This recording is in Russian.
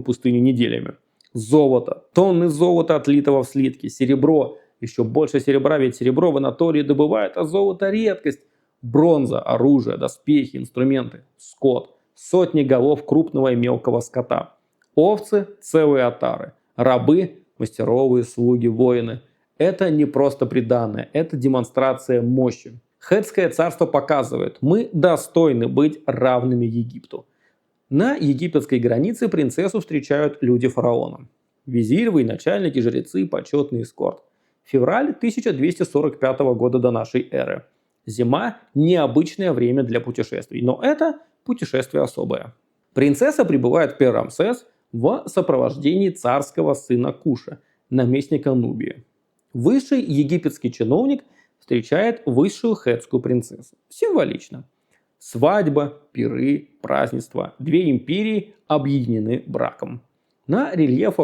пустыню неделями. Золото, тонны золота, отлитого в слитки, серебро, еще больше серебра, ведь серебро в Анатолии добывают, а золото редкость. Бронза, оружие, доспехи, инструменты, скот, сотни голов крупного и мелкого скота. Овцы, целые отары, рабы, мастеровые, слуги, воины. Это не просто приданное, это демонстрация мощи. Хеттское царство показывает, мы достойны быть равными Египту. На египетской границе принцессу встречают люди фараона. Визирь, военачальники, жрецы, почетный эскорт. Февраль 1245 года до нашей эры. Зима – необычное время для путешествий, но это путешествие особое. Принцесса прибывает в Пер-Рамсес в сопровождении царского сына Куша, наместника Нубии. Высший египетский чиновник встречает высшую хеттскую принцессу. Символично. Свадьба, пиры, празднества. Две империи объединены браком. На рельефах